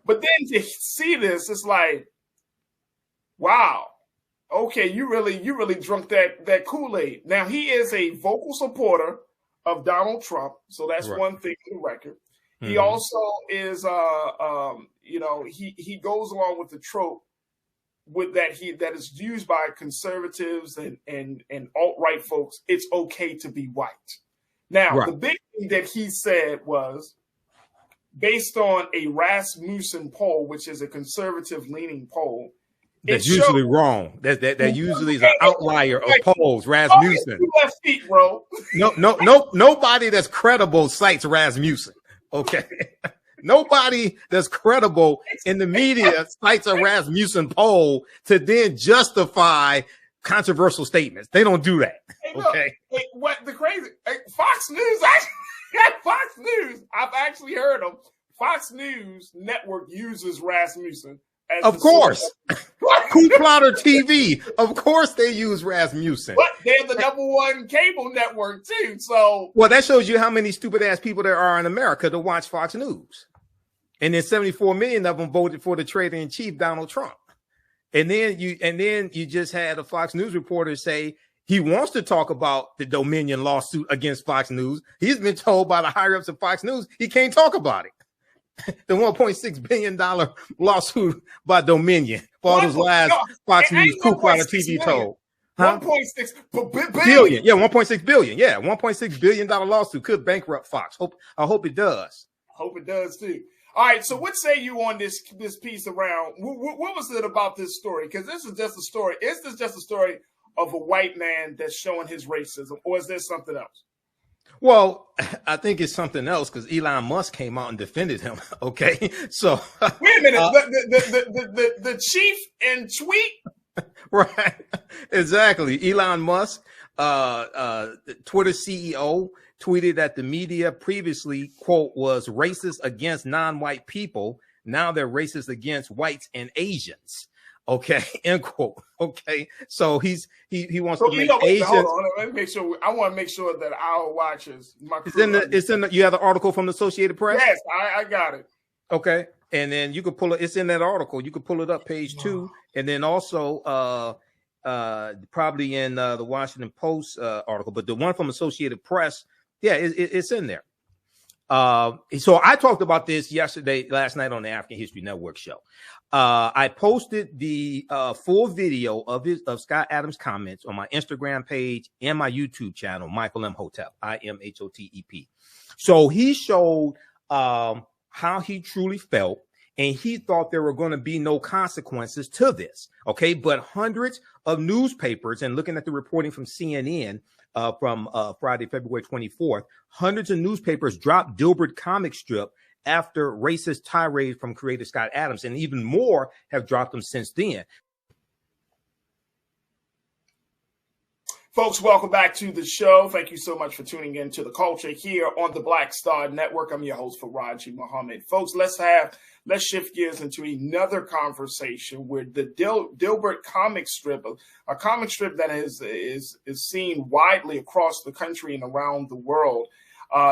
But then to see this, it's like, wow, okay, you really drunk that Kool-Aid. Now he is a vocal supporter of Donald Trump, so that's one thing on the record. He also is, he goes along with the trope that is used by conservatives and alt-right folks. It's okay to be white. Now, the big thing that he said was based on a Rasmussen poll, which is a conservative-leaning poll. That's usually wrong. That usually is an outlier of polls. Rasmussen. Left feet, bro. No, nobody that's credible cites Rasmussen. Okay. Nobody that's credible in the media cites a Rasmussen poll to then justify controversial statements. They don't do that. Okay. What the crazy? Fox News. Fox News. I've actually heard them. Fox News Network uses Rasmussen. Of course. Coup Plotter TV. Of course they use Rasmussen. But they're the #1 cable network too. So well, that shows you how many stupid ass people there are in America to watch Fox News. And then 74 million of them voted for the traitor in chief, Donald Trump. And then you just had a Fox News reporter say he wants to talk about the Dominion lawsuit against Fox News. He's been told by the higher ups of Fox News he can't talk about it. The $1.6 billion lawsuit by Dominion for all those lies Fox News, Coup Plotter TV told. 1.6 billion. Yeah, 1.6 billion. Yeah, $1.6 billion lawsuit could bankrupt Fox. I hope it does. Hope it does too. All right, so what say you on this piece around? What was it about this story? Because this is just a story. Is this just a story of a white man that's showing his racism, or is there something else? Well, I think it's something else because Elon Musk came out and defended him. Okay, so wait a minute. The chief in tweet, right? Exactly. Elon Musk, Twitter CEO, tweeted that the media previously, quote, was racist against non-white people. Now they're racist against whites and Asians. Okay, end quote. Okay, so he wants to make Asians. Hold on, let me make sure. I want to make sure that our watchers, it's in the. You have the article from the Associated Press. Yes, I got it. Okay, and then you can pull it. It's in that article. You can pull it up, page 2, and then also probably in the Washington Post article, but the one from Associated Press, yeah, it's in there. So I talked about this last night on the African History Network show. I posted the full video of Scott Adams' comments on my Instagram page and my YouTube channel, Michael Imhotep, Imhotep. So he showed how he truly felt, and he thought there were going to be no consequences to this. Okay, but hundreds of newspapers, and looking at the reporting from CNN from Friday, February 24th, hundreds of newspapers dropped Dilbert comic strip after racist tirade from creator Scott Adams, and even more have dropped them since then. Folks, welcome back to the show. Thank you so much for tuning in to The Culture here on the Black Star Network. I'm your host, Farajii Muhammad. Folks, let's shift gears into another conversation where the Dilbert comic strip, a comic strip that is seen widely across the country and around the world.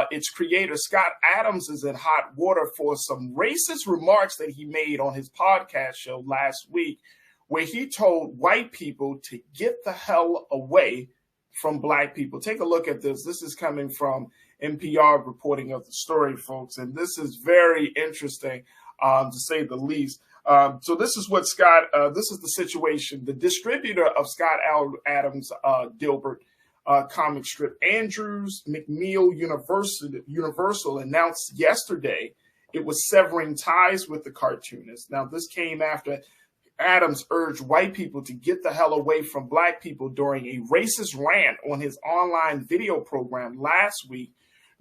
Its creator, Scott Adams, is in hot water for some racist remarks that he made on his podcast show last week, where he told white people to get the hell away from black people. Take a look at this. This is coming from NPR reporting of the story, folks, and this is very interesting, to say the least. So this is what this is the situation. The distributor of Scott Adams' Dilbert comic strip, Andrews McMeel Universal, announced yesterday it was severing ties with the cartoonist. Now, this came after Adams urged white people to get the hell away from black people during a racist rant on his online video program last week,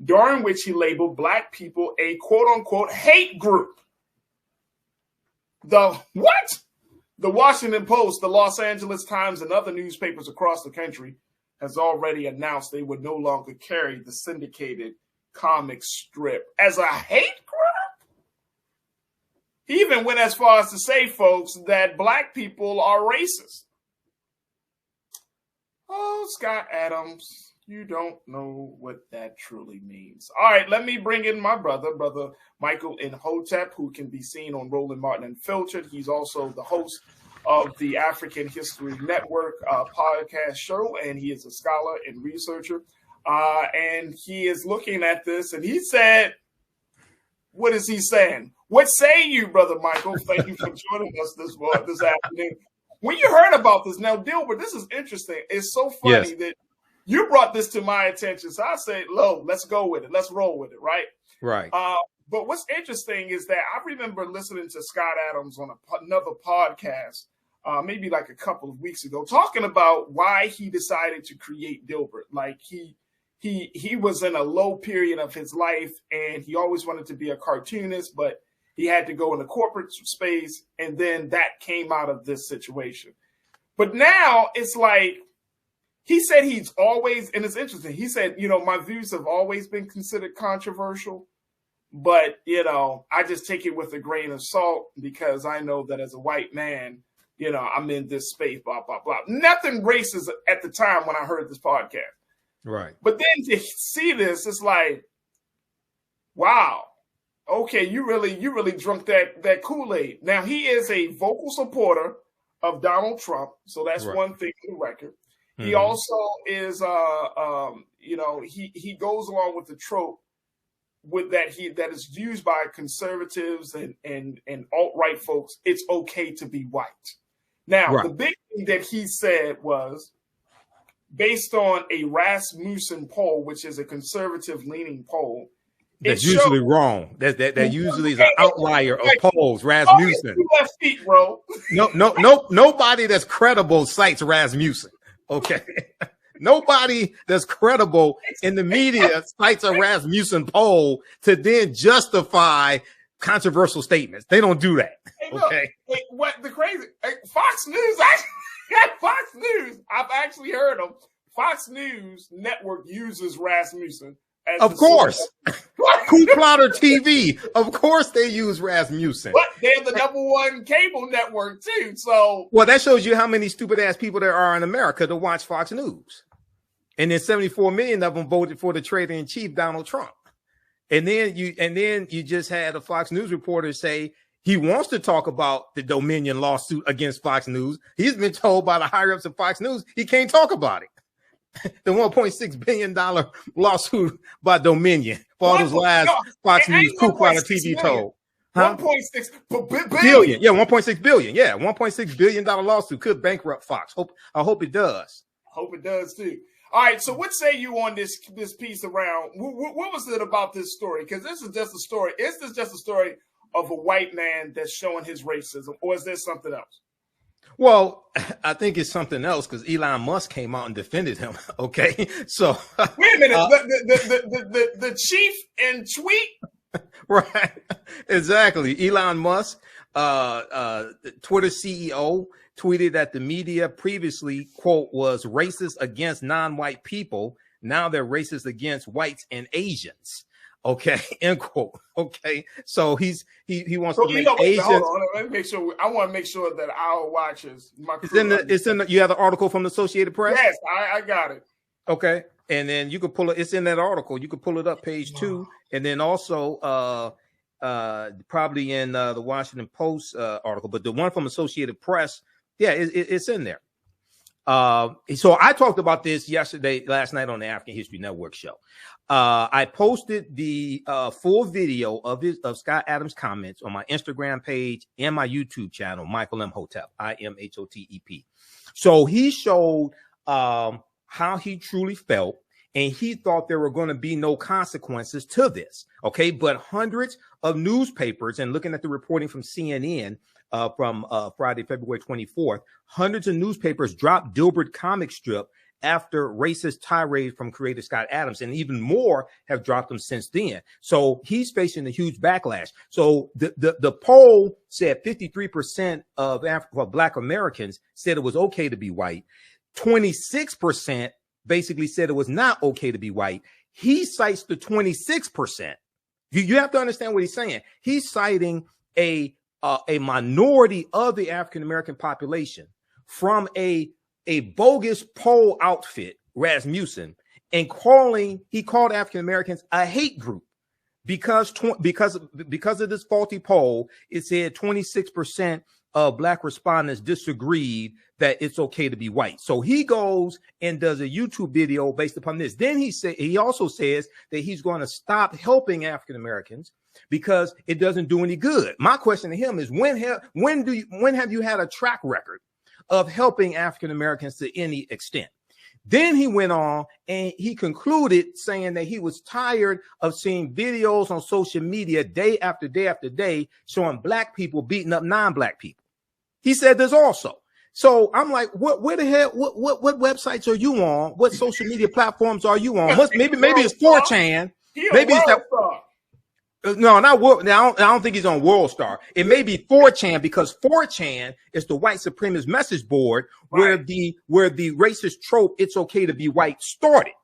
during which he labeled black people a quote-unquote hate group. The Washington Post, the Los Angeles Times, and other newspapers across the country has already announced they would no longer carry the syndicated comic strip as a hate group. He even went as far as to say, folks, that black people are racist. Oh, Scott Adams, you don't know what that truly means. All right, let me bring in my brother Michael Imhotep, who can be seen on Roland Martin Unfiltered. He's also the host of the African History Network podcast show, and he is a scholar and researcher. And he is looking at this, and he said, what is he saying? What say you, Brother Michael? Thank you for joining us this afternoon. When you heard about this, now, Dilbert, this is interesting. It's so funny that you brought this to my attention. So I said, let's go with it. Let's roll with it, right? Right. But what's interesting is that I remember listening to Scott Adams on another podcast, maybe like a couple of weeks ago, talking about why he decided to create Dilbert. Like he was in a low period of his life, and he always wanted to be a cartoonist, but he had to go in the corporate space, and then that came out of this situation. But now it's like, he said he's always, and it's interesting, he said, my views have always been considered controversial, but, I just take it with a grain of salt because I know that as a white man, I'm in this space, blah, blah, blah. Nothing racist at the time when I heard this podcast. Right. But then to see this, it's like, wow. Okay, you really drunk that Kool-Aid. Now, he is a vocal supporter of Donald Trump, so that's one thing on the record. Mm-hmm. He also is, he goes along with the trope that is used by conservatives and alt-right folks. It's okay to be white. Now, the big thing that he said was, based on a Rasmussen poll, which is a conservative-leaning poll, that's usually wrong. That usually is an outlier of polls. Rasmussen. Left feet, bro. No. Nobody that's credible cites Rasmussen. Okay. Nobody that's credible in the media cites a Rasmussen poll to then justify controversial statements. They don't do that. Okay. Hey, what the crazy? Fox News. Fox News. I've actually heard them. Fox News Network uses Rasmussen. Of course. Coup Plotter TV. Of course they use Rasmussen. But they're the #1 cable network too. So that shows you how many stupid ass people there are in America to watch Fox News. And then 74 million of them voted for the traitor in chief, Donald Trump. And then you just had a Fox News reporter say he wants to talk about the Dominion lawsuit against Fox News. He's been told by the higher ups of Fox News he can't talk about it. The $1.6 billion lawsuit by Dominion for all those lies Fox News, Coup Plotter TV told. 1.6 billion. Yeah, 1.6 billion. Yeah, $1.6 billion lawsuit could bankrupt Fox. I hope it does. Hope it does too. All right, so what say you on this piece around? What was it about this story? Because this is just a story. Is this just a story of a white man that's showing his racism, or is there something else? Well, I think it's something else because Elon Musk came out and defended him. Okay, so wait a minute. The chief in tweet, right? Exactly. Elon Musk, Twitter CEO, tweeted that the media previously, quote, was racist against non-white people. Now they're racist against whites and Asians. Okay, end quote. Okay, so he wants to make Asians. Hold on, let me make sure. I want to make sure that our watchers, it's in the. You have the article from the Associated Press. Yes, I got it. Okay, and then you can pull it. It's in that article. You can pull it up, page 2, and then also probably in the Washington Post article, but the one from Associated Press, it's in there. So I talked about this last night on the African History Network show. I posted the full video of Scott Adams' comments on my Instagram page and my YouTube channel, Michael Imhotep, Imhotep. So he showed how he truly felt, and he thought there were going to be no consequences to this. Okay, but hundreds of newspapers, and looking at the reporting from CNN from Friday, February 24th, hundreds of newspapers dropped Dilbert comic strip after racist tirade from creator Scott Adams, and even more have dropped them since then. So he's facing a huge backlash. So the poll said 53% of Black Americans said it was okay to be white. 26% basically said it was not okay to be white. He cites the 26%. You have to understand what he's saying. He's citing a minority of the African American population from a bogus poll outfit, Rasmussen, and he called African Americans a hate group because of this faulty poll. It said 26% of Black respondents disagreed that it's okay to be white. So he goes and does a YouTube video based upon this. Then he also says that he's going to stop helping African Americans because it doesn't do any good. My question to him is, when have you had a track record of helping African Americans to any extent? Then he went on and he concluded saying that he was tired of seeing videos on social media day after day after day showing Black people beating up non-Black people. He said this also. So I'm like, where the hell, what websites are you on? What social media platforms are you on? Maybe it's 4chan. Maybe it's that. No, not World. I don't think he's on World Star. It may be 4chan, because 4chan is the white supremacist message board where the racist trope "it's okay to be white" started.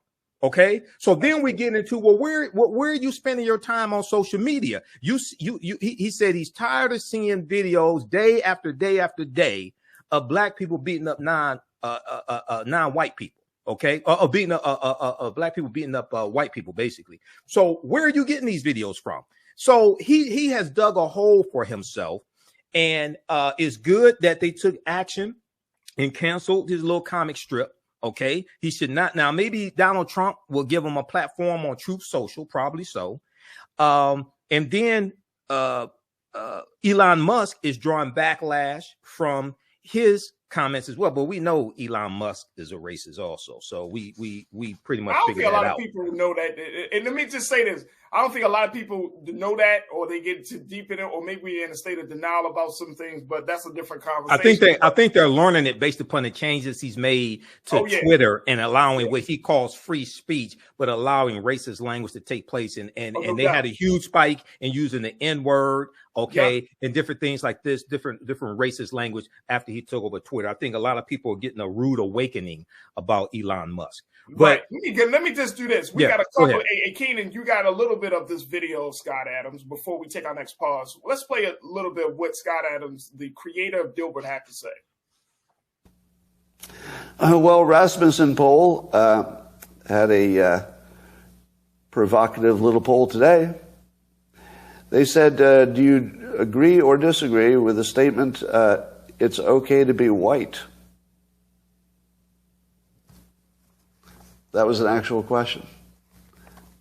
Okay, so then we get into, well, where are you spending your time on social media? He said he's tired of seeing videos day after day after day of Black people beating up non-white people. Okay, beating up Black people beating up white people, basically. So where are you getting these videos from? So he has dug a hole for himself, and it's good that they took action and canceled his little comic strip. Okay, he should not. Now, maybe Donald Trump will give him a platform on Truth Social, probably so. And then Elon Musk is drawing backlash from his comments as well, but we know Elon Musk is a racist also, so we pretty much figured that out. I don't think a lot of people know that, and let me just say this: I don't think a lot of people know that, or they get too deep in it, or maybe we're in a state of denial about some things. But that's a different conversation. I think they're learning it based upon the changes he's made to Twitter and allowing what he calls free speech, but allowing racist language to take place, and they had a huge spike in using the N-word, and different things like this, different racist language after he took over Twitter. I think a lot of people are getting a rude awakening about Elon Musk. But let me just do this. We got a couple. Hey, Keenan, you got a little bit of this video of Scott Adams before we take our next pause. Let's play a little bit of what Scott Adams, the creator of Dilbert, had to say. Well, Rasmussen poll had a provocative little poll today. They said, do you agree or disagree with the statement, it's okay to be white? That was an actual question.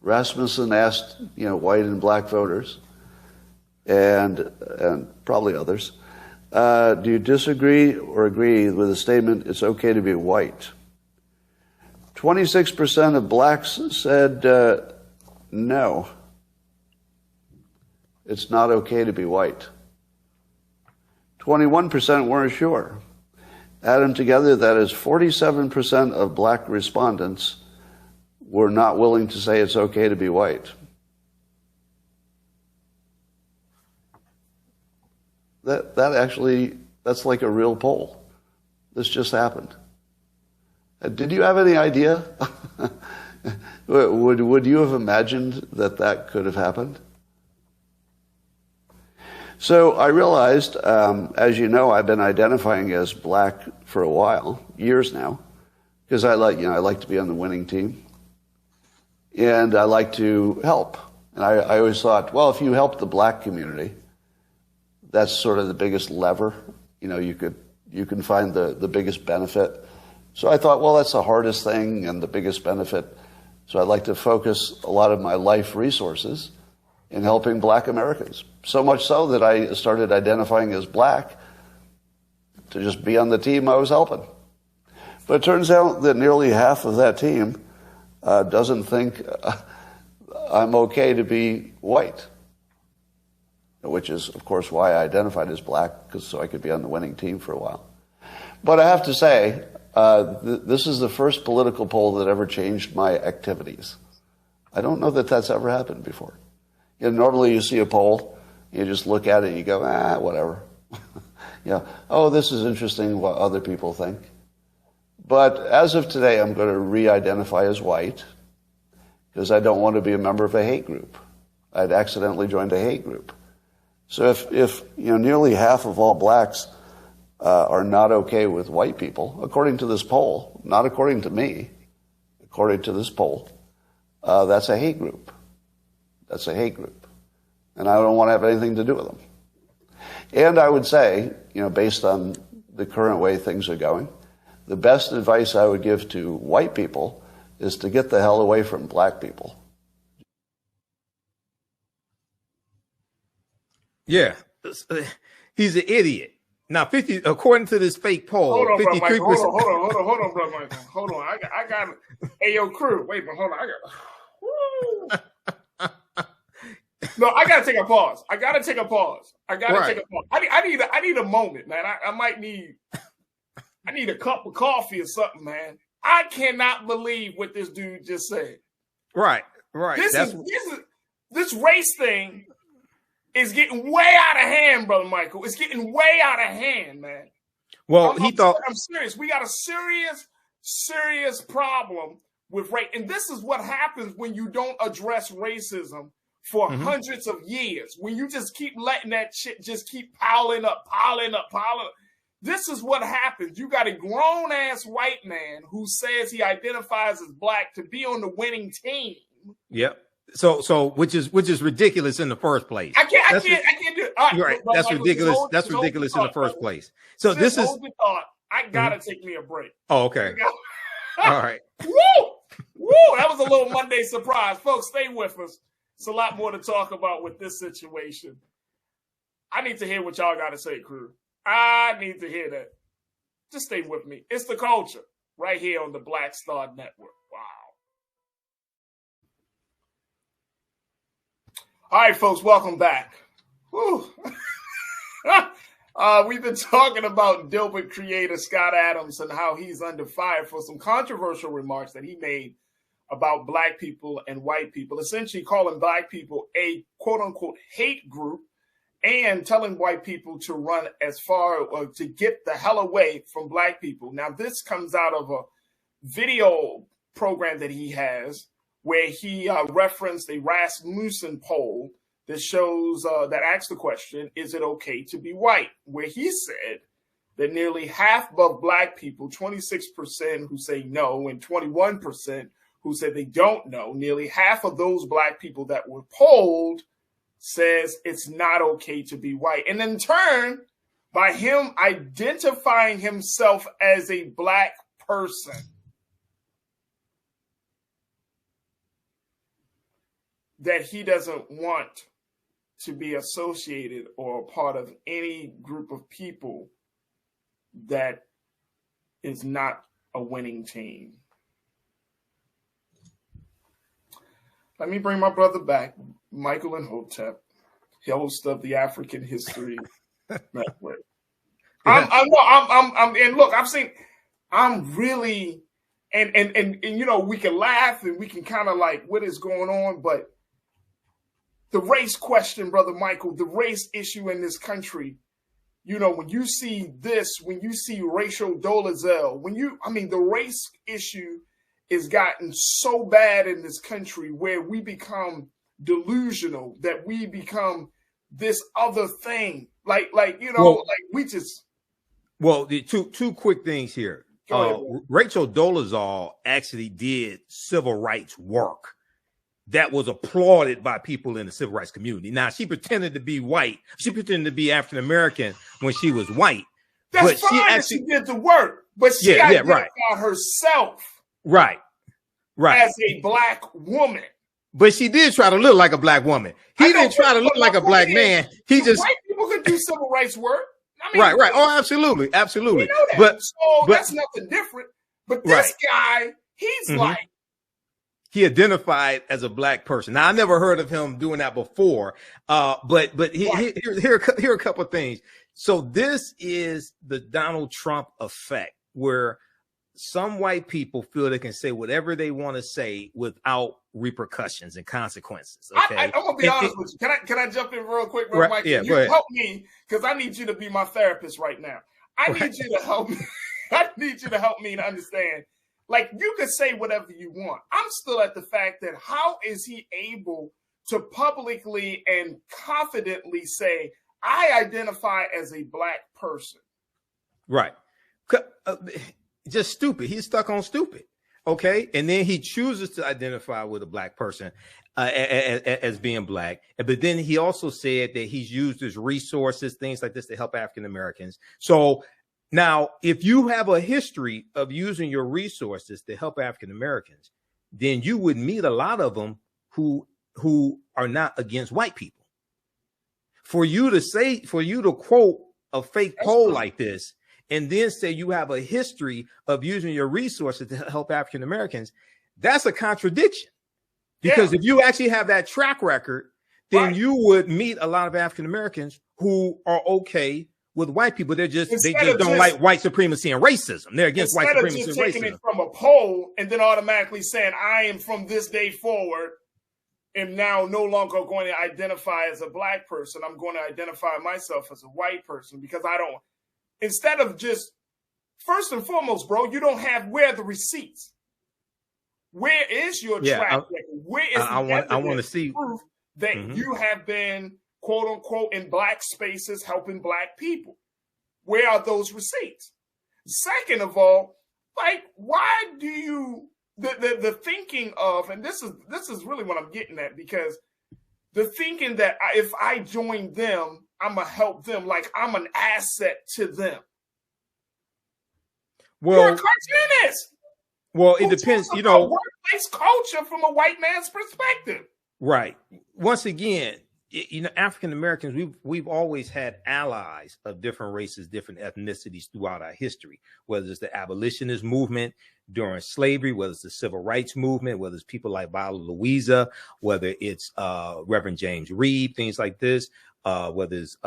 Rasmussen asked, white and Black voters, and probably others, do you disagree or agree with the statement, it's okay to be white? 26% of Blacks said no. It's not okay to be white. 21% weren't sure. Add them together, that is 47% of Black respondents were not willing to say it's okay to be white. That's like a real poll. This just happened. Did you have any idea? Would you have imagined that could have happened? So I realized, as you know, I've been identifying as Black for a while, years now, because I like to be on the winning team, and I like to help. And I always thought, well, if you help the Black community, that's sort of the biggest lever. You can find the biggest benefit. So I thought, well, that's the hardest thing and the biggest benefit. So I'd like to focus a lot of my life resources in helping Black Americans. So much so that I started identifying as Black to just be on the team I was helping. But it turns out that nearly half of that team doesn't think I'm okay to be white, which is, of course, why I identified as Black, so I could be on the winning team for a while. But I have to say, this is the first political poll that ever changed my activities. I don't know that that's ever happened before. Normally you see a poll, you just look at it and you go, whatever. Oh, this is interesting what other people think. But as of today, I'm going to re-identify as white because I don't want to be a member of a hate group. I'd accidentally joined a hate group. So if nearly half of all Blacks are not okay with white people, according to this poll, not according to me, according to this poll, that's a hate group. That's a hate group. And I don't want to have anything to do with them. And I would say, based on the current way things are going, the best advice I would give to white people is to get the hell away from black people. Yeah. He's an idiot. Now, according to this fake poll, 53%. Hold on, bro, Michael. Hold on. I got it. Hey, yo, crew. Wait, but hold on. No, I gotta take a pause. I take a pause. I need a moment, man. I need a cup of coffee or something, man. I cannot believe what this dude just said. Right. This race thing is getting way out of hand, Brother Michael. It's getting way out of hand, man. Well, I'm serious. We got a serious problem with race. And this is what happens when you don't address racism for hundreds of years. When you just keep letting that shit just keep piling up. This is what happens. You got a grown-ass white man who says he identifies as black to be on the winning team. Yep. So which is ridiculous in the first place. I can't do it. Right. That's ridiculous. That's ridiculous in the first place. So this is I gotta take me a break. Oh, okay. All right. Woo! That was a little Monday surprise. Folks, stay with us. It's a lot more to talk about with this situation. I need to hear what y'all got to say, crew. I need to hear that. Just stay with me. It's the culture right here on the Black Star Network. Wow. All right, folks, welcome back. Whew. We've been talking about Dilbert creator Scott Adams and how he's under fire for some controversial remarks that he made about black people and white people, essentially calling black people a quote-unquote hate group and telling white people to run as far or to get the hell away from black people. Now, this comes out of a video program that he has where he referenced a Rasmussen poll that shows, that asks the question, is it okay to be white? Where he said that nearly half of black people, 26% who say no and 21% who said they don't know, nearly half of those black people that were polled says it's not okay to be white. And in turn, by him identifying himself as a black person, that he doesn't want to be associated or a part of any group of people that is not a winning team. Let me bring my brother back, Michael Imhotep, host of the African History Network. And look, I'm really, and you know, we can laugh and we can kind of like, what is going on? But the race question, Brother Michael, the race issue in this country, you know, when you see this, when you see racial dolezal, the race issue has gotten so bad in this country where we become delusional, that we become this other thing. Like we just. Well, the two quick things here. Rachel Dolezal actually did civil rights work that was applauded by people in the civil rights community. Now, she pretended to be white. She pretended to be African American when she was white. That's but fine. She did the work, but she identified herself. Right. As a black woman. But she did try to look like a black woman. He didn't try to look like a black man. He just white people can do civil rights work. Right. Oh, absolutely. We know that. But that's nothing different. But this guy, he's like, he identified as a black person. Now, I never heard of him doing that before. But here are a couple of things. So this is the Donald Trump effect, where some white people feel they can say whatever they want to say without repercussions and consequences. Okay, I'm gonna be honest with you. Can I jump in real quick, bro, Mike? Yeah, you help me, because I need you to be my therapist right now. I need you to help me. I need you to help me to understand. Like, you could say whatever you want. I'm still at the fact that how is he able to publicly and confidently say, I identify as a black person? Right. Just stupid. He's stuck on stupid. Okay, and then he chooses to identify with a black person as being black. But then he also said that he's used his resources, things like this, to help African Americans. So now, if you have a history of using your resources to help African Americans, then you would meet a lot of them who are not against white people. For you to quote a fake poll like this, and then say you have a history of using your resources to help African Americans, that's a contradiction. Because if you actually have that track record, then you would meet a lot of African Americans who are okay with white people. They just don't like white supremacy and racism. They're against white supremacy and racism. Instead of just taking it from a poll and then automatically saying, I am from this day forward, am now no longer going to identify as a black person. I'm going to identify myself as a white person because I don't. Instead of just, first and foremost, bro, you don't have, where are the receipts? Where is your track record? Where is I want to see proof that you have been, quote unquote, in black spaces helping black people? Where are those receipts? Second of all, like, why do you the thinking of, and this is really what I'm getting at, because the thinking that if I join them, I'm gonna help them, like I'm an asset to them. Well, you're a cartoonist. Well, it depends, you know. Workplace culture from a white man's perspective. Right. Once again, you know, African Americans, we've always had allies of different races, different ethnicities throughout our history, whether it's the abolitionist movement during slavery, whether it's the civil rights movement, whether it's people like Viola Louisa, whether it's Reverend James Reeb, things like this, whether it's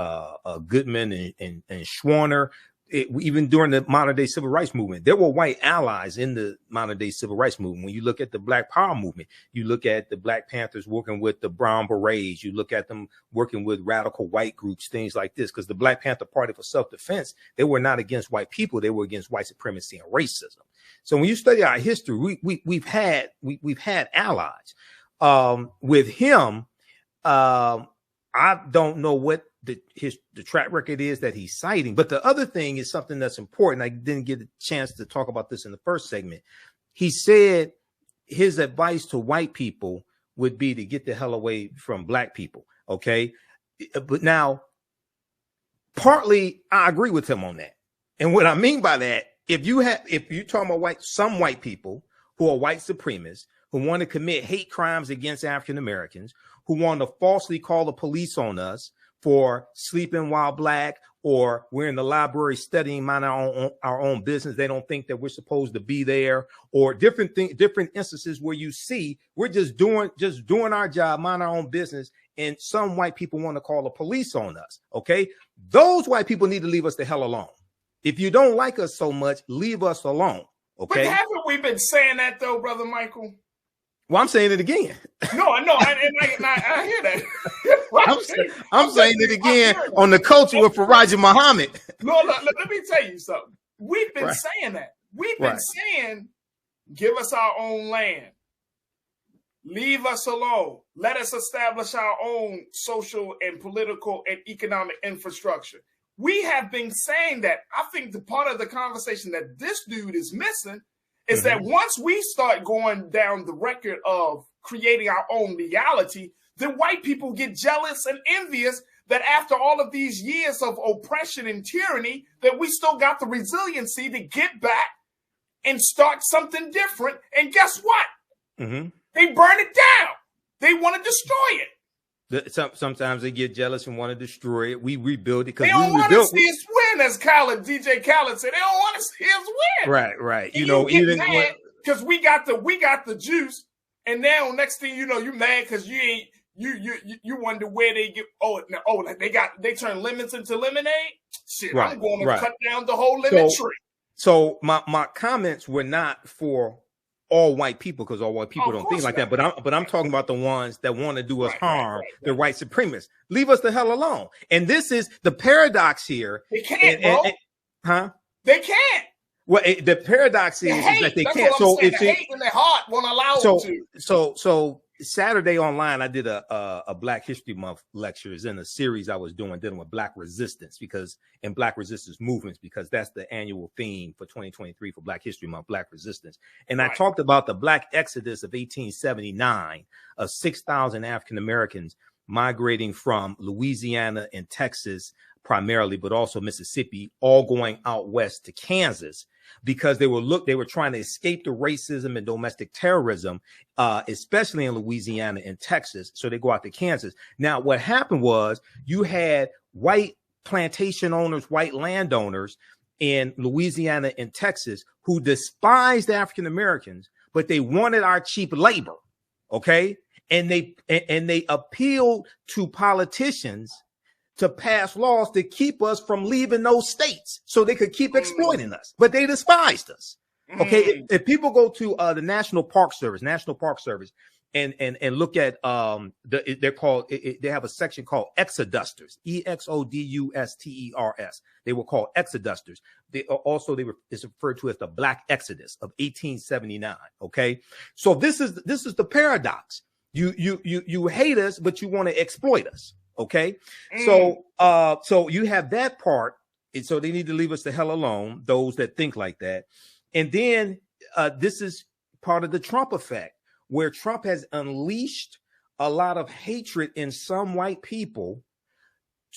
Goodman and Schwerner. Even during the modern day civil rights movement, there were white allies in the modern day civil rights movement. When you look at the Black Power movement, you look at the Black Panthers working with the Brown Berets, you look at them working with radical white groups, things like this, because the Black Panther Party for Self-Defense, they were not against white people, they were against white supremacy and racism. So when you study our history, we've had allies. With him, I don't know what the track record is that he's citing. But the other thing is something that's important. I didn't get a chance to talk about this in the first segment. He said his advice to white people would be to get the hell away from black people. Okay. But now, partly I agree with him on that. And what I mean by that, if you're talking about some white people who are white supremacists, who want to commit hate crimes against African Americans, who want to falsely call the police on us for sleeping while black, or we're in the library studying, mind our own business. They don't think that we're supposed to be there, or different instances where you see we're just doing our job, mind our own business, and some white people want to call the police on us. Okay, those white people need to leave us the hell alone. If you don't like us so much, leave us alone. Okay. But haven't we been saying that though, Brother Michael? Well, I'm saying it again. No, I know, I hear that. I'm saying it again on the culture with Farajii Muhammad. No, let me tell you something. We've been saying that. We've been saying, give us our own land. Leave us alone. Let us establish our own social and political and economic infrastructure. We have been saying that. I think the part of the conversation that this dude is missing is that once we start going down the record of creating our own reality, then white people get jealous and envious that after all of these years of oppression and tyranny, that we still got the resiliency to get back and start something different. And guess what? They burn it down. They want to destroy it. Sometimes they get jealous and want to destroy it. We rebuild it because they don't want to see us win, as DJ Khaled said. They don't want to see us win. Right. And because we got the juice, and now next thing you know, you mad because you wonder where they get. They turn lemons into lemonade. Shit, right, I'm going to cut down the whole lemon tree. So my comments were not for all white people, because all white people don't think like that. But I'm talking about the ones that want to do us harm, the white supremacists. Leave us the hell alone. And this is the paradox here. They can't, bro. They can't. Well, the paradox is that they can't. So if the hate in their heart won't allow them to. So Saturday online, I did a Black History Month lectures in a series I was doing dealing with Black resistance and Black resistance movements, because that's the annual theme for 2023 for Black History Month, Black resistance. And I talked about the Black Exodus of 1879 of 6,000 African Americans migrating from Louisiana and Texas primarily, but also Mississippi, all going out west to Kansas, because they were trying to escape the racism and domestic terrorism, especially in Louisiana and Texas. So they go out to Kansas. Now, what happened was you had white plantation owners, white landowners in Louisiana and Texas who despised African Americans, but they wanted our cheap labor. Okay. And they appealed to politicians to pass laws to keep us from leaving those states so they could keep exploiting us, but they despised us. Okay. If people go to the National Park Service, and look at they're called, they have a section called exodusters, EXODUSTERS. They were called exodusters. It's referred to as the Black Exodus of 1879. Okay. So this is the paradox. You hate us, but you want to exploit us. Okay. So you have that part. And so they need to leave us the hell alone, those that think like that. And then this is part of the Trump effect, where Trump has unleashed a lot of hatred in some white people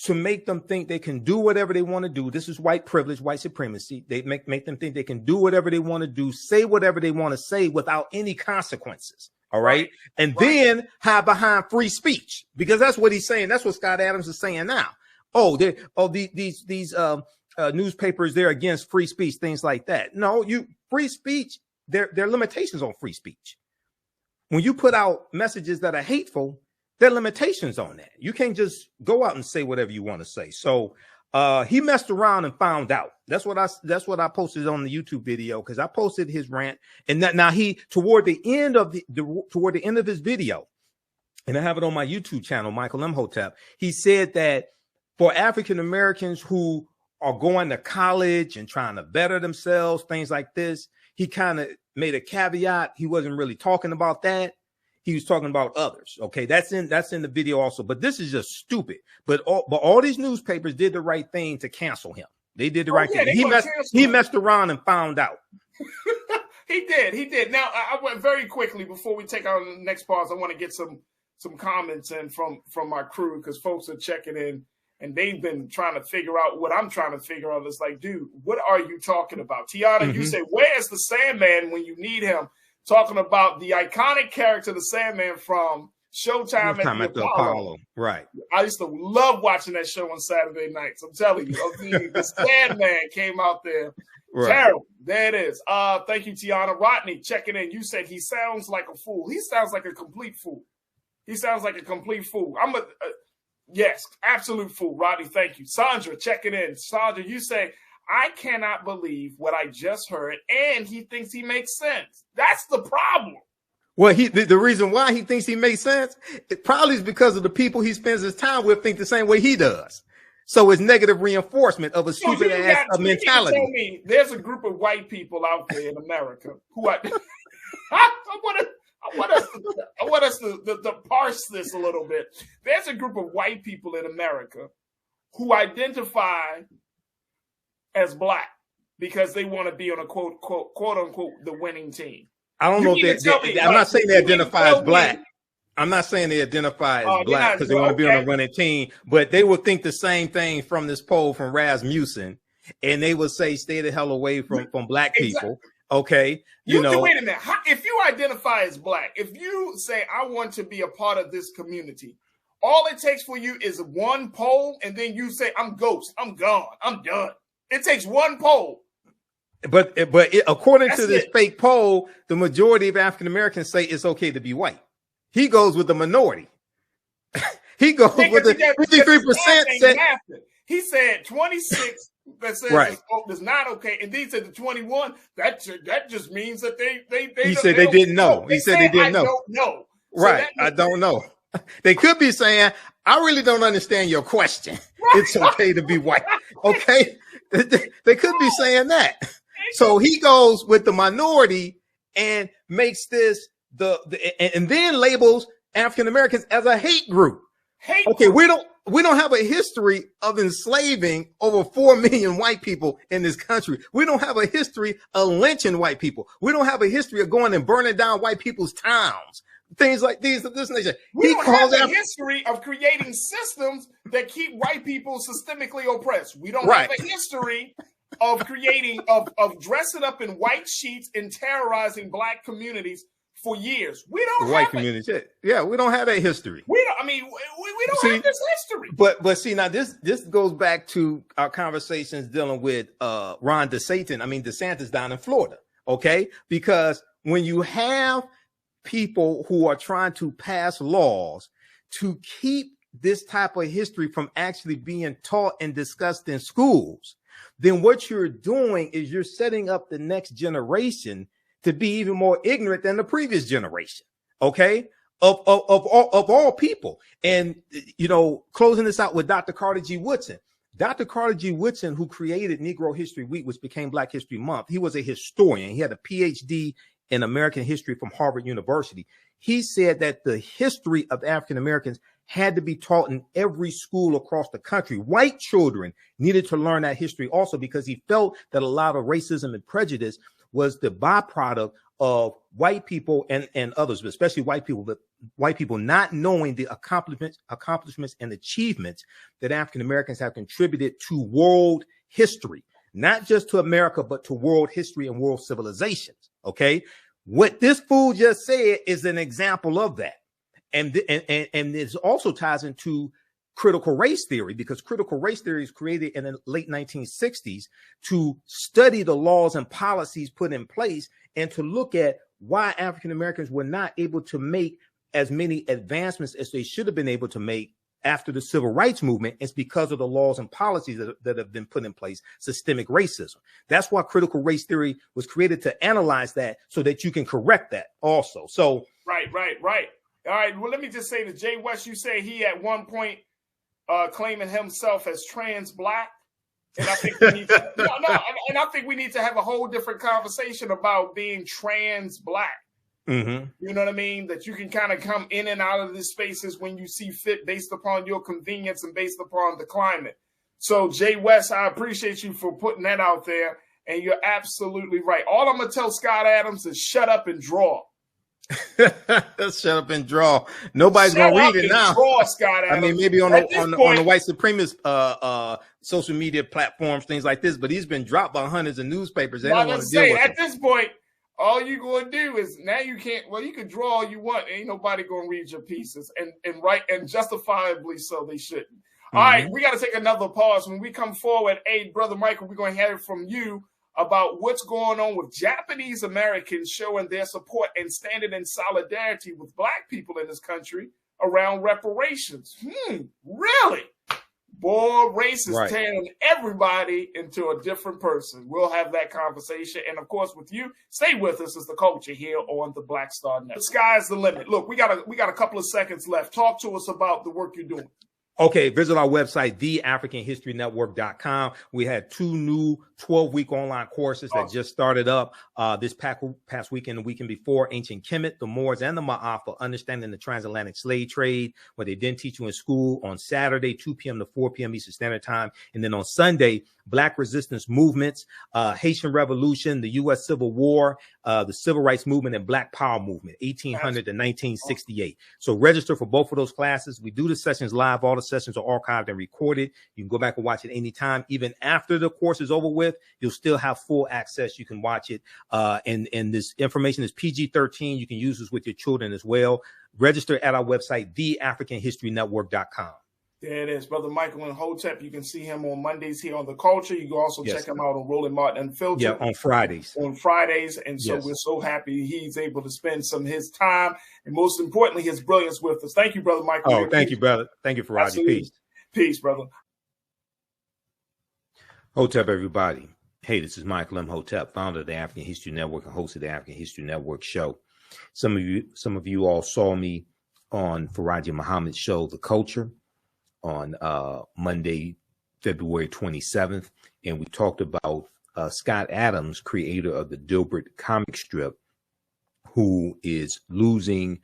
to make them think they can do whatever they want to do. This is white privilege, white supremacy. They make them think they can do whatever they want to do, say whatever they want to say without any consequences. All right. And then hide behind free speech, because that's what he's saying. That's what Scott Adams is saying now. These newspapers, they're against free speech, things like that. No, free speech, there are limitations on free speech. When you put out messages that are hateful, there are limitations on that. You can't just go out and say whatever you want to say. So he messed around and found out. That's what I posted on the YouTube video, because I posted his rant. And now toward the end of his video, and I have it on my YouTube channel, Michael Imhotep, he said that for African Americans who are going to college and trying to better themselves, things like this, he kind of made a caveat. He wasn't really talking about that. He was talking about others. Okay, that's in the video also. But this is just stupid. But all these newspapers did the right thing to cancel him. They did the right thing. He messed around and found out. He did. Now, I went very quickly before we take our next pause. I want to get some comments in from my crew, because folks are checking in and they've been trying to figure out what I'm trying to figure out. It's like, dude, what are you talking about? Tiana, you say, where's the Sandman when you need him? Talking about the iconic character, the Sandman from Showtime at the Apollo. Right. I used to love watching that show on Saturday nights. I'm telling you, the Sandman came out there. Right. Terrible. There it is. Thank you, Tiana. Rodney, checking in. You said he sounds like a fool. He sounds like a complete fool. Yes, absolute fool. Rodney, thank you. Sandra, checking in. Sandra, you say, I cannot believe what I just heard, and he thinks he makes sense. That's the problem. Well, the reason why he thinks he makes sense, it probably is because of the people he spends his time with think the same way he does. So it's negative reinforcement of a stupid ass mentality. Tell me, there's a group of white people out there in America who I want us to parse this a little bit. There's a group of white people in America who identify as black because they want to be on a quote unquote the winning team. I don't know if I'm not saying they identify as black. I'm not saying they identify as black because they want to be on a winning team, but they will think the same thing from this poll from Rasmussen, and they will say, stay the hell away from black people. Okay. Wait a minute. If you identify as black, if you say, I want to be a part of this community, all it takes for you is one poll, and then you say, I'm ghost, I'm gone, I'm done. It takes one poll. But according to this fake poll, the majority of African Americans say it's okay to be white. He goes with the minority. He goes with the 53% said. He said 26 that says it's not okay, and then he said the 21. That just means that they He said they didn't know. He said they didn't know. I don't know. Right. I don't know. They could be saying, I really don't understand your question. It's okay to be white. Okay. They could be saying that. So he goes with the minority and makes this and then labels African Americans as a hate group. Okay, we don't have a history of enslaving over 4 million white people in this country. We don't have a history of lynching white people. We don't have a history of going and burning down white people's towns. Things like these of this nature. We don't have a history of creating systems that keep white people systemically oppressed. We don't have a history of creating of dressing up in white sheets and terrorizing black communities for years. We don't white have communities. Yeah, we don't have that history. We don't. I mean, we don't have this history. But see, now this goes back to our conversations dealing with Ron DeSantis down in Florida. Okay, because when you have people who are trying to pass laws to keep this type of history from actually being taught and discussed in schools, then what you're doing is you're setting up the next generation to be even more ignorant than the previous generation, okay, of all people. And, you know, closing this out with Dr. Carter G. Woodson. Dr. Carter G. Woodson, who created Negro History Week, which became Black History Month, he was a historian. He had a PhD in American history from Harvard University. He said that the history of African Americans had to be taught in every school across the country. White children needed to learn that history also because he felt that a lot of racism and prejudice was the byproduct of white people and others, but especially white people not knowing the accomplishments and achievements that African Americans have contributed to world history, not just to America, but to world history and world civilizations. Okay. What this fool just said is an example of that. And this also ties into critical race theory, because critical race theory is created in the late 1960s to study the laws and policies put in place and to look at why African Americans were not able to make as many advancements as they should have been able to make after the civil rights movement. It's because of the laws and policies that have been put in place, systemic racism. That's why critical race theory was created, to analyze that so that you can correct that also. So Right. All right. Well, let me just say to Jay West, you say he at one point claiming himself as trans black. And I think we need to, and I think we need to have a whole different conversation about being trans black. mm-hmm. You know what I mean? That you can kind of come in and out of these spaces when you see fit based upon your convenience and based upon the climate. So Jay West, I appreciate you for putting that out there. And you're absolutely right. All I'm going to tell Scott Adams is shut up and draw. Shut up and draw. Nobody's gonna read it now. Draw, Scott Adams. I mean, maybe on the white supremacist social media platforms, things like this, but he's been dropped by hundreds of newspapers. They don't want to deal with at this point, all you're gonna do is now you can't. Well, you can draw all you want. Ain't nobody gonna read your pieces, and right, and justifiably so they shouldn't. Mm-hmm. All right, we got to take another pause. When we come forward, hey, Brother Michael, we're gonna hear from you about what's going on with Japanese Americans showing their support and standing in solidarity with Black people in this country around reparations. Really? Boy, race is tearing everybody into a different person. We'll have that conversation. And of course, with you, stay with us as the culture here on the Black Star Network. The sky's the limit. Look, we got a couple of seconds left. Talk to us about the work you're doing. Okay, visit our website, theafricanhistorynetwork.com. We had 2 new 12-week online courses that just started up this past weekend, the weekend before. Ancient Kemet, the Moors, and the Ma'afa, understanding the transatlantic slave trade, what they didn't teach you in school, on Saturday, 2 p.m. to 4 p.m. Eastern Standard Time. And then on Sunday, Black resistance movements, Haitian Revolution, the U.S. Civil War, the Civil Rights Movement, and Black Power Movement, 1800 to 1968. So register for both of those classes. We do the sessions live. All the sessions are archived and recorded. You can go back and watch it anytime. Even after the course is over with, you'll still have full access. You can watch it. And this information is PG-13. You can use this with your children as well. Register at our website, theafricanhistorynetwork.com. There it is, Brother Michael Imhotep. You can see him on Mondays here on The Culture. You can also check him out on Roland Martin Unfiltered. Yeah, on Fridays. And so we're so happy he's able to spend some of his time and most importantly, his brilliance with us. Thank you, Brother Michael. Oh, thank you, brother. Thank you, Farajii. Peace. Peace, brother. Hotep, everybody. Hey, this is Michael Imhotep, founder of the African History Network and host of the African History Network show. Some of you all saw me on Farajii Muhammad's show, The Culture, on Monday, February 27th. And we talked about Scott Adams, creator of the Dilbert comic strip, who is losing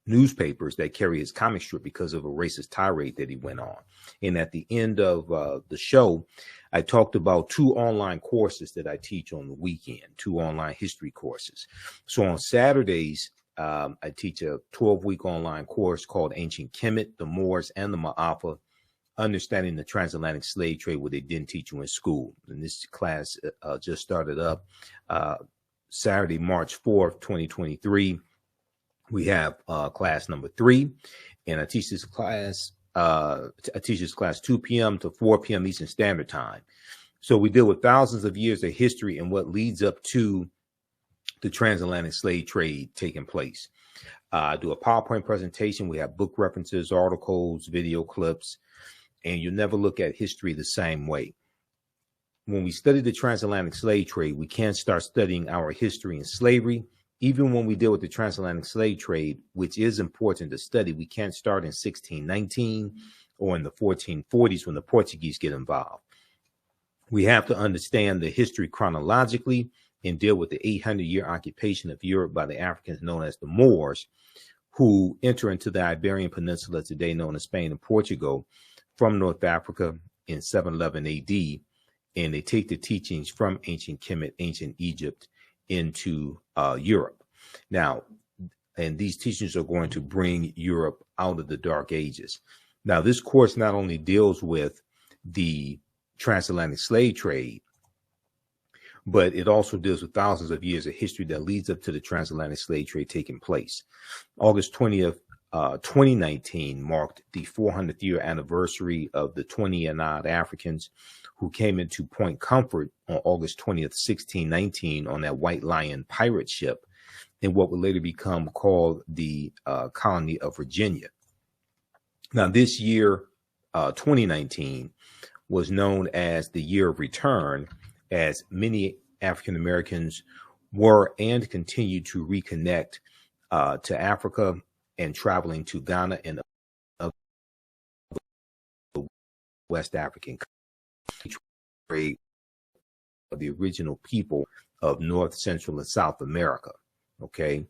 newspapers that carry his comic strip because of a racist tirade that he went on. And at the end of the show, I talked about 2 online courses that I teach on the weekend, 2 online history courses. So on Saturdays, I teach a 12-week online course called Ancient Kemet, the Moors, and the Ma'afa, Understanding the Transatlantic Slave Trade, what they didn't teach you in school. And this class just started up Saturday, March 4th, 2023. We have class number 3, and I teach this class 2 p.m. to 4 p.m. Eastern Standard Time. So we deal with thousands of years of history and what leads up to the transatlantic slave trade taking place. I do a PowerPoint presentation. We have book references, articles, video clips, and you'll never look at history the same way. When we study the transatlantic slave trade, we can't start studying our history in slavery. Even when we deal with the transatlantic slave trade, which is important to study, we can't start in 1619 or in the 1440s when the Portuguese get involved. We have to understand the history chronologically and deal with the 800-year occupation of Europe by the Africans known as the Moors, who enter into the Iberian Peninsula, today known as Spain and Portugal, from North Africa in 711 AD, and they take the teachings from ancient Kemet, ancient Egypt, into Europe. Now, and these teachings are going to bring Europe out of the Dark Ages. Now, this course not only deals with the transatlantic slave trade, but it also deals with thousands of years of history that leads up to the transatlantic slave trade taking place. August 20th, 2019 marked the 400th year anniversary of the 20 and odd Africans who came into Point Comfort on August 20th, 1619 on that White Lion pirate ship in what would later become called the colony of Virginia. Now, this year, 2019, was known as the year of return, as many African Americans were and continue to reconnect to Africa and traveling to Ghana and other West African countries, the original people of North, Central, and South America. Okay.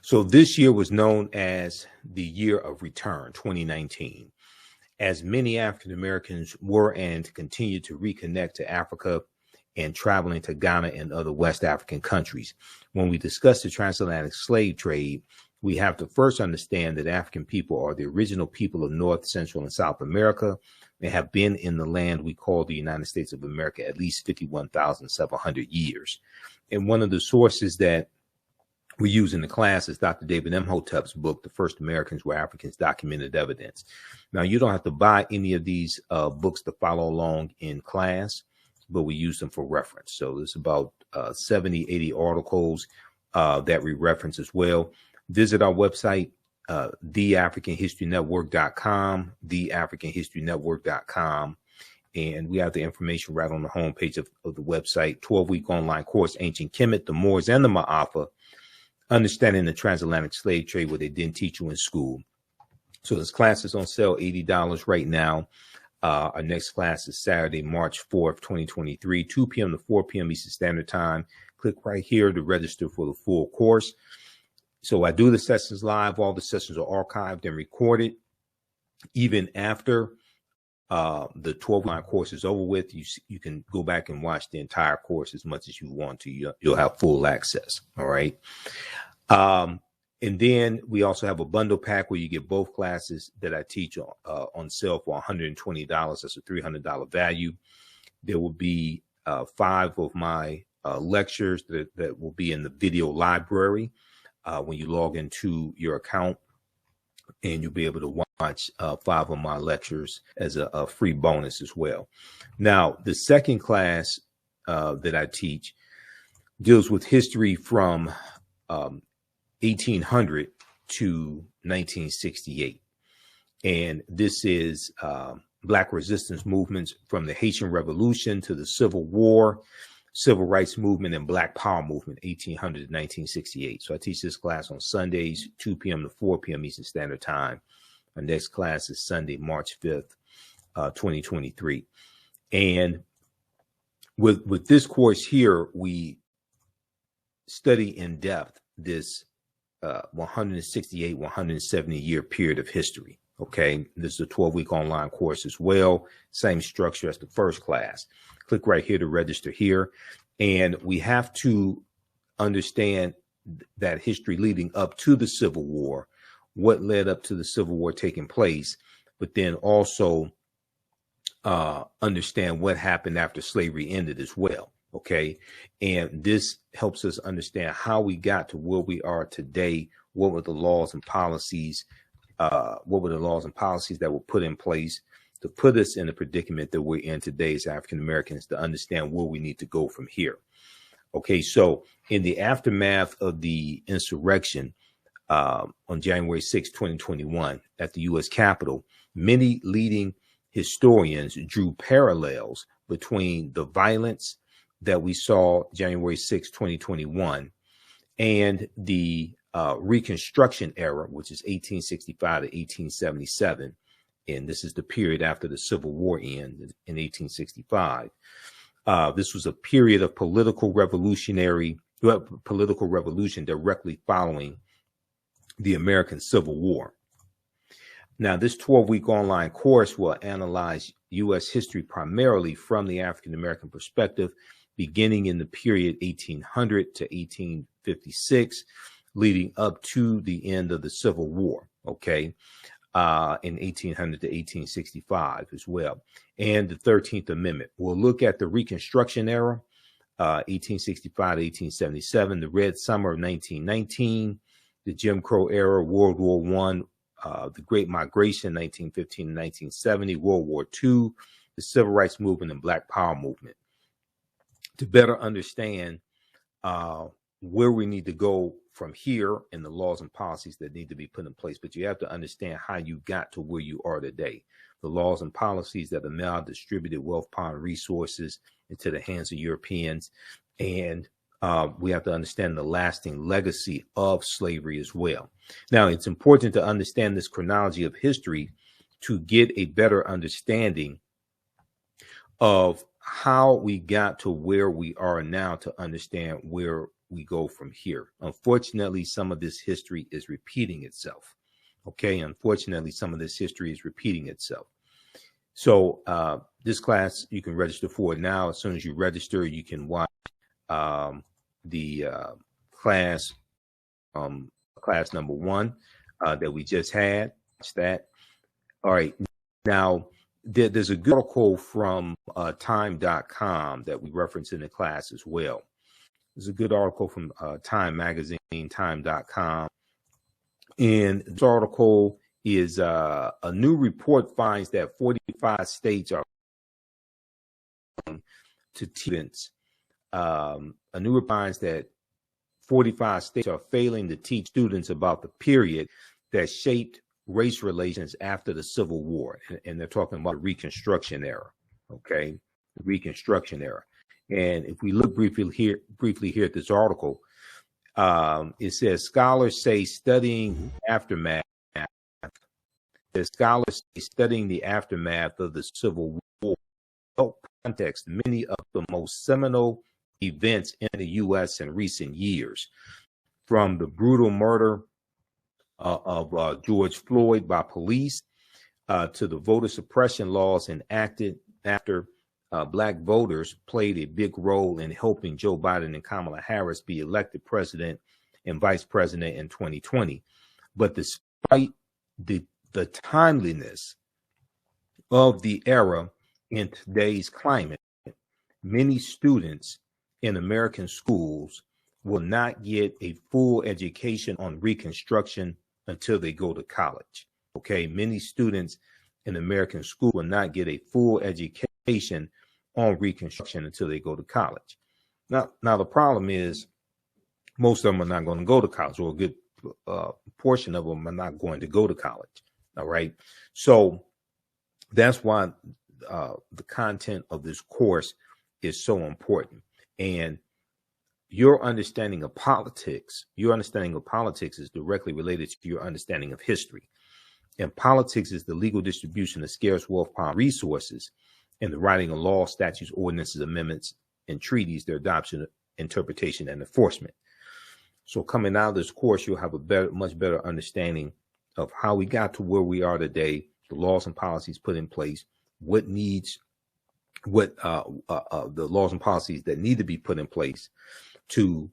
So this year was known as the year of return, 2019, as many African Americans were and continue to reconnect to Africa and traveling to Ghana and other West African countries. When we discuss the transatlantic slave trade, we have to first understand that African people are the original people of North, Central, and South America. They have been in the land we call the United States of America at least 51,700 years. And one of the sources that we use in the class is Dr. David Imhotep's book, The First Americans Were Africans, Documented Evidence. Now, you don't have to buy any of these books to follow along in class, but we use them for reference. So there's about 70, 80 articles that we reference as well. Visit our website, theafricanhistorynetwork.com, theafricanhistorynetwork.com. And we have the information right on the homepage of the website. 12-week online course, Ancient Kemet, the Moors, and the Ma'afa, Understanding the Transatlantic Slave Trade, what they didn't teach you in school. So this class is on sale, $80 right now. Our next class is Saturday, March 4th, 2023, 2 p.m. to 4 p.m. Eastern Standard Time. Click right here to register for the full course. So I do the sessions live. All the sessions are archived and recorded. Even after the 12-line course is over with, you can go back and watch the entire course as much as you want to. You'll have full access. All right. And then we also have a bundle pack where you get both classes that I teach on sale for $120. That's a $300 value. There will be 5 of my lectures that will be in the video library when you log into your account, and you'll be able to watch 5 of my lectures as a free bonus as well. Now, the second class that I teach deals with history from 1800 to 1968. And this is Black resistance movements from the Haitian Revolution to the Civil War, Civil Rights Movement, and Black Power Movement, 1800 to 1968. So I teach this class on Sundays, 2 p.m. to 4 p.m. Eastern Standard Time. Our next class is Sunday, March 5th, 2023. And with this course here, we study in depth this 168, 170 year period of history. Okay, this is a 12-week online course as well. Same structure as the first class. Click right here to register here. And we have to understand that history leading up to the Civil War, what led up to the Civil War taking place, but then also understand what happened after slavery ended as well. Okay, and this helps us understand how we got to where we are today. What were the laws and policies? What were the laws and policies that were put in place to put us in the predicament that we're in today as African Americans, to understand where we need to go from here? Okay, so in the aftermath of the insurrection on January 6, 2021, at the U.S. Capitol, many leading historians drew parallels between the violence that we saw January 6, 2021, and the Reconstruction era, which is 1865 to 1877. And this is the period after the Civil War ended in 1865. This was a period of political revolution directly following the American Civil War. Now, this 12-week online course will analyze U.S. history primarily from the African American perspective, beginning in the period 1800 to 1856, leading up to the end of the Civil War, okay, in 1800 to 1865 as well, and the 13th Amendment. We'll look at the Reconstruction era, 1865 to 1877, the Red Summer of 1919, the Jim Crow era, World War I, the Great Migration, 1915 to 1970, World War II, the Civil Rights Movement, and Black Power Movement. To better understand where we need to go from here and the laws and policies that need to be put in place. But you have to understand how you got to where you are today. The laws and policies that have now distributed wealth, power, and resources into the hands of Europeans. And we have to understand the lasting legacy of slavery as well. Now, it's important to understand this chronology of history to get a better understanding of how we got to where we are now, to understand where we go from here. Unfortunately, some of this history is repeating itself. Okay, unfortunately, some of this history is repeating itself. So this class, you can register for it now. As soon as you register, you can watch the class number 1 that we just had. Watch that. All right. Now, there's a good article from time.com that we reference in the class as well. There's a good article from Time Magazine, time.com. And this article is a new report finds that 45 states are to students. A new report finds that 45 states are failing to teach students about the period that shaped race relations after the Civil War. And they're talking about the Reconstruction era. Okay, the Reconstruction era. And if we look briefly here at this article, it says scholars say studying the aftermath of the Civil War help context many of the most seminal events in the U.S. in recent years, from the brutal murder of George Floyd by police to the voter suppression laws enacted after Black voters played a big role in helping Joe Biden and Kamala Harris be elected president and vice president in 2020. But despite the timeliness of the era in today's climate, many students in American schools will not get a full education on Reconstruction until they go to college. Okay, many students in American school will not get a full education on Reconstruction until they go to college. Now the problem is most of them are not going to go to college, or a good portion of them are not going to go to college. All right. So that's why the content of this course is so important. And your understanding of politics is directly related to your understanding of history. And politics is the legal distribution of scarce wealth, power, resources, and the writing of laws, statutes, ordinances, amendments, and treaties, their adoption, interpretation, and enforcement. So coming out of this course, you'll have a much better understanding of how we got to where we are today, the laws and policies put in place, the laws and policies that need to be put in place to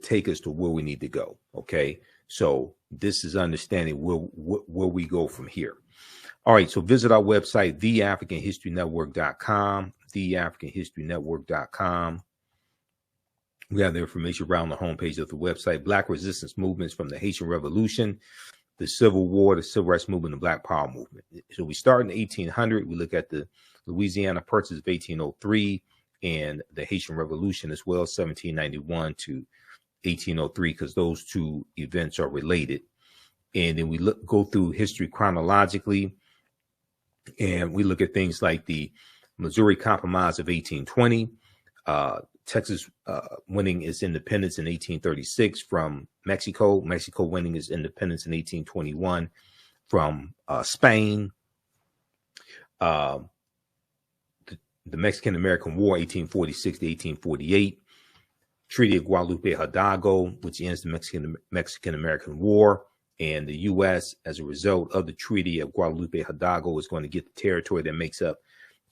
take us to where we need to go. Okay. So this is understanding where we go from here. All right. So visit our website, theafricanhistorynetwork.com, theafricanhistorynetwork.com. We have the information around the homepage of the website. Black resistance movements from the Haitian Revolution, the Civil War, the Civil Rights Movement, and the Black Power Movement. So we start in 1800. We look at the Louisiana Purchase of 1803 and the Haitian Revolution as well, 1791 to 1803, because those two events are related. And then we go through history chronologically, and we look at things like the Missouri Compromise of 1820, Texas winning its independence in 1836 from Mexico, Mexico winning its independence in 1821 from Spain, the Mexican-American War, 1846 to 1848, Treaty of Guadalupe Hidalgo, which ends the Mexican-American War, and the U.S., as a result of the Treaty of Guadalupe Hidalgo, is going to get the territory that makes up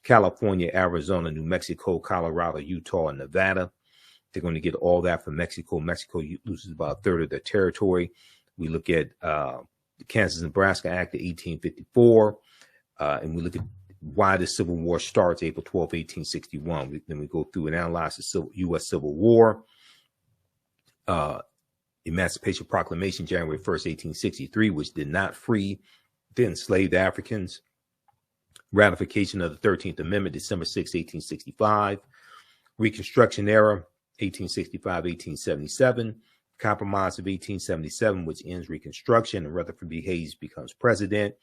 California, Arizona, New Mexico, Colorado, Utah, and Nevada. They're going to get all that from Mexico. Mexico loses about a third of their territory. We look at the Kansas-Nebraska Act of 1854, and we look at why the Civil War starts April 12, 1861. Then we go through and analyze the U.S. Civil War, Emancipation Proclamation, January 1st, 1863, which did not free the enslaved Africans. Ratification of the 13th Amendment, December 6, 1865. Reconstruction era, 1865-1877. Compromise of 1877, which ends Reconstruction, and Rutherford B. Hayes becomes president.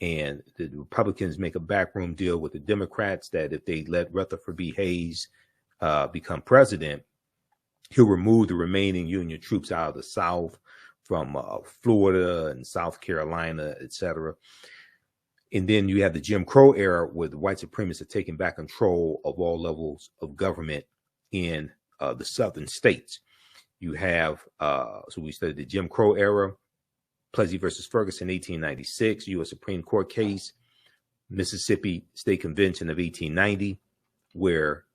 And the Republicans make a backroom deal with the Democrats that if they let Rutherford B. Hayes become president, he'll remove the remaining Union troops out of the South from Florida and South Carolina, etc. And then you have the Jim Crow era, where the white supremacists are taking back control of all levels of government in the southern states. You have, so we studied the Jim Crow era, Plessy versus Ferguson, 1896, U.S. Supreme Court case, Mississippi State Convention of 1890, where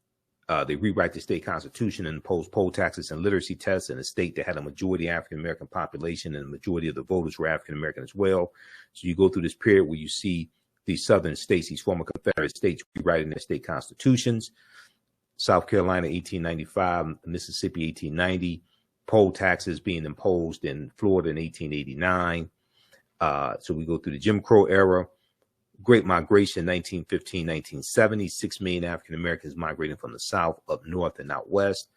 they rewrite the state constitution and impose poll taxes and literacy tests in a state that had a majority African-American population, and the majority of the voters were African-American as well. So you go through this period where you see these southern states, these former Confederate states, rewriting their state constitutions. South Carolina, 1895, Mississippi, 1890, poll taxes being imposed in Florida in 1889. So we go through the Jim Crow era, Great Migration, 1915, 1970, 6 million African Americans migrating from the South up north and out west.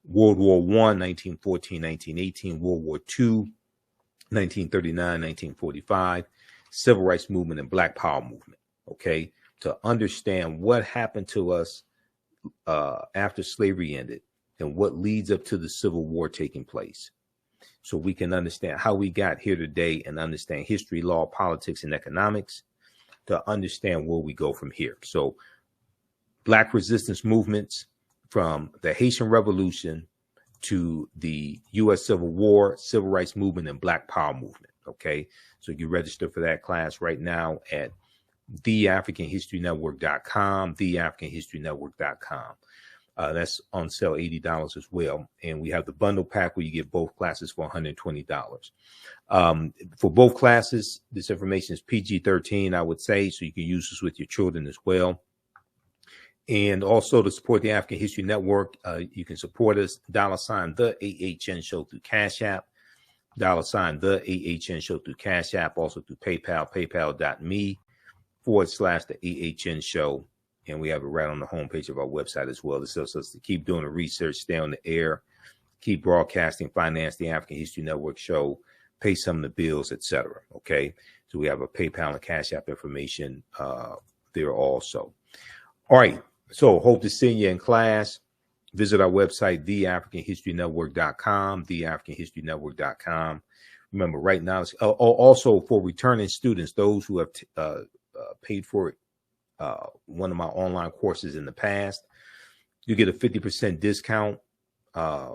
World War I, 1914, 1918, World War II, 1939, 1945, Civil Rights Movement and Black Power Movement. Okay, to understand what happened to us after slavery ended and what leads up to the Civil War taking place, so we can understand how we got here today and understand history, law, politics, and economics, to understand where we go from here. So Black resistance movements from the Haitian Revolution to the U.S. Civil War, Civil Rights Movement, and Black Power Movement. Okay, so you register for that class right now at theafricanhistorynetwork.com, theafricanhistorynetwork.com. That's on sale, $80 as well. And we have the bundle pack where you get both classes for $120. For both classes, this information is PG-13, I would say, so you can use this with your children as well. And also to support the African History Network, you can support us, $, the AHN Show through Cash App, $, the AHN Show through Cash App, also through PayPal, paypal.me/the AHN Show. And we have it right on the homepage of our website as well. This helps us to keep doing the research, stay on the air, keep broadcasting, finance the African History Network show, pay some of the bills, etc. Okay. So we have a PayPal and Cash App information there also. All right. So hope to see you in class. Visit our website, theafricanhistorynetwork.com, theafricanhistorynetwork.com. Remember, right now, also for returning students, those who have paid for one of my online courses in the past, you get a 50% discount.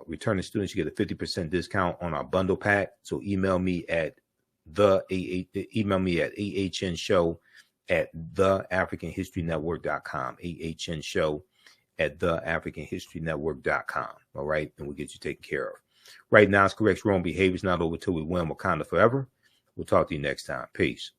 Returning students, you get a 50% discount on our bundle pack. So email me at ahnshow@theafricanhistorynetwork.com, ahnshow@theafricanhistorynetwork.com. All right, and we'll get you taken care of. Right now, it's correct wrong behavior is not over till we win Wakanda forever. We'll talk to you next time. Peace.